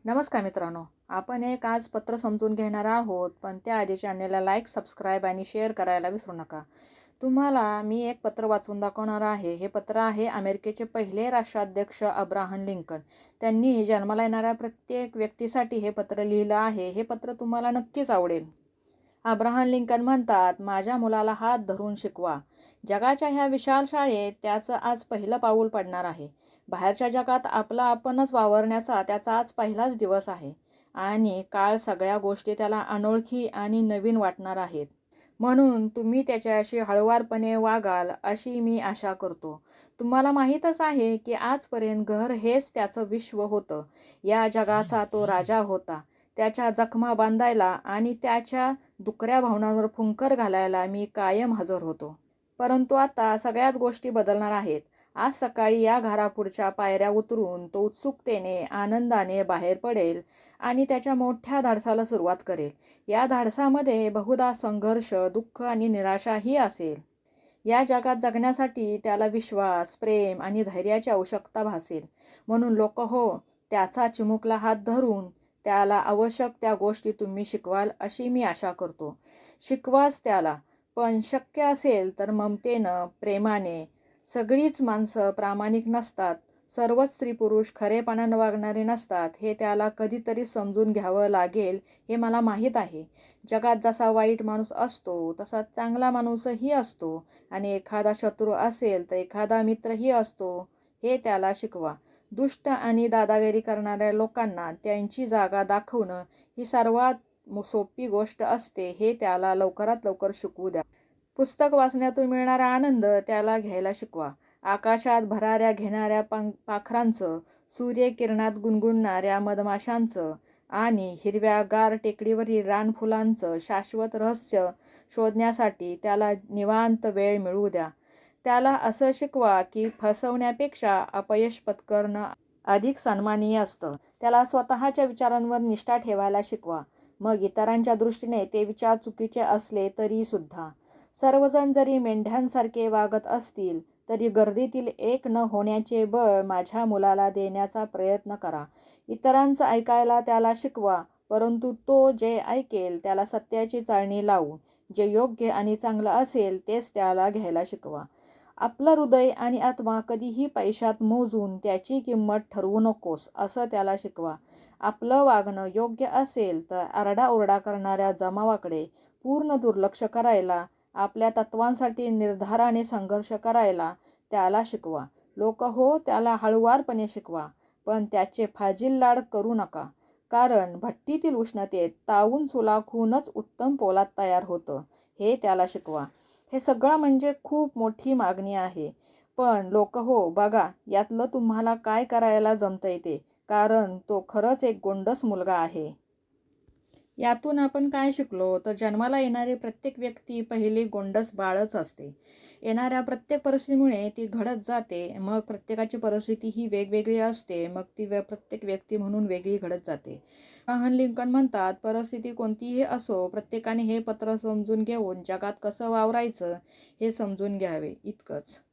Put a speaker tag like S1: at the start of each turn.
S1: नमस्कार मित्रांनो, आपण एक आज पत्र समजून घेणार आहोत, पण त्याआधी चॅनलला लाईक, सबस्क्राईब आणि शेअर करायला विसरू नका. तुम्हाला मी एक पत्र वाचून दाखवणार आहे. हे पत्र आहे अमेरिकेचे पहिले राष्ट्राध्यक्ष अब्राहम लिंकन. त्यांनी जन्माला येणाऱ्या प्रत्येक व्यक्तीसाठी हे पत्र लिहिलं आहे. हे पत्र तुम्हाला नक्कीच आवडेल. अब्राहम लिंकन म्हणतात, माझ्या मुलाला हात धरून शिकवा. जगाच्या ह्या विशाल शाळेत त्याचं आज पहिलं पाऊल पडणार आहे. बाहेरच्या जगात आपला आपणच वावरण्याचा त्याचा आज पहिलाच दिवस आहे आणि काळ सगळ्या गोष्टी त्याला अनोळखी आणि नवीन वाटणार आहेत. म्हणून तुम्ही त्याच्याशी हळुवारपणे वागाल अशी मी आशा करतो. तुम्हाला माहीतच आहे की आजपर्यंत घर हेच त्याचं विश्व होतं. या जगाचा तो राजा होता. त्याच्या जखमा बांधायला आणि त्याच्या दुकऱ्या भावनांवर फुंकर घालायला मी कायम हजर होतो. परंतु आता सगळ्याच गोष्टी बदलणार आहेत. आज सकाळी या घरापुढच्या पायऱ्या उतरून तो उत्सुकतेने, आनंदाने बाहेर पडेल आणि त्याच्या मोठ्या धाडसाला सुरुवात करेल. या धाडसामध्ये बहुधा संघर्ष, दुःख आणि निराशाही असेल. या जगात जगण्यासाठी त्याला विश्वास, प्रेम आणि धैर्याची आवश्यकता भासेल. म्हणून लोकहो, त्याचा चिमुकला हात धरून त्याला आवश्यक त्या गोष्टी तुम्ही शिकवाल अशी मी आशा करतो. शिकवाच त्याला, पण शक्य असेल तर ममतेनं, प्रेमाने. सगळीच माणसं प्रामाणिक नसतात. सर्वच स्त्री-पुरुष खरेपणानं वागणारे नसतात. हे त्याला कधीतरी समजून घ्यावं लागेल हे मला माहीत आहे. जगात जसा वाईट माणूस असतो तसा चांगला माणूसही असतो आणि एखादा शत्रू असेल तर एखादा मित्रही असतो. हे त्याला शिकवा. दुष्ट आणि दादागिरी करणाऱ्या लोकांना त्यांची जागा दाखवणं ही सर्वात सोपी गोष्ट असते हे त्याला लवकरात लवकर शिकवू द्या. पुस्तक वाचण्यातून मिळणारा आनंद त्याला घ्यायला शिकवा. आकाशात भराऱ्या घेणाऱ्या पाखरांचं, सूर्यकिरणात गुणगुणणाऱ्या मधमाशांचं आणि हिरव्यागार टेकडीवरील रानफुलांचं शाश्वत रहस्य शोधण्यासाठी त्याला निवांत वेळ मिळू द्या. त्याला असं शिकवा की फसवण्यापेक्षा अपयश पत्करणं अधिक सन्माननीय असतं. त्याला स्वतःच्या विचारांवर निष्ठा ठेवायला शिकवा. मग इतरांच्या दृष्टीने ते विचार चुकीचे असले तरी सुद्धा. सर्वजण जरी मेंढ्यांसारखे वागत असतील तरी गर्दीतील एक न होण्याचे बळ माझ्या मुलाला देण्याचा प्रयत्न करा. इतरांचं ऐकायला त्याला शिकवा, परंतु तो जे ऐकेल त्याला सत्याची चाळणी लावून जे योग्य आणि चांगलं असेल तेच त्याला घ्यायला शिकवा. आपलं हृदय आणि आत्मा कधीही पैशात मोजून त्याची किंमत ठरवू नकोस असं त्याला शिकवा. आपलं वागणं योग्य असेल तर आरडाओरडा करणाऱ्या जमावाकडे पूर्ण दुर्लक्ष करायला, आपल्या तत्वांसाठी निर्धाराने संघर्ष करायला त्याला शिकवा. लोकहो, त्याला हळुवारपणे शिकवा, पण त्याचे फाजील लाड करू नका. कारण भट्टीतील उष्णतेत तावून सुलाखूनच उत्तम पोलाद तयार होतं हे त्याला शिकवा. हे सगळं म्हणजे खूप मोठी मागणी आहे. पण लोकहो, बघा यातलं तुम्हाला काय करायला जमतंय ते, कारण तो खरंच एक गोंडस मुलगा आहे. यातून आपण काय शिकलो तर जन्माला येणारी प्रत्येक व्यक्ती पहिली गोंडस बाळच असते. येणाऱ्या प्रत्येक परिस्थितीमुळे ती घडत जाते. मग प्रत्येकाची परिस्थिती ही वेगवेगळी असते. मग ती प्रत्येक व्यक्ती म्हणून वेगळी घडत जाते. अब्राहम लिंकन म्हणतात, परिस्थिती कोणतीही असो, प्रत्येकाने हे पत्र समजून घेऊन जगात कसं वावरायचं हे समजून घ्यावे. इतकंच.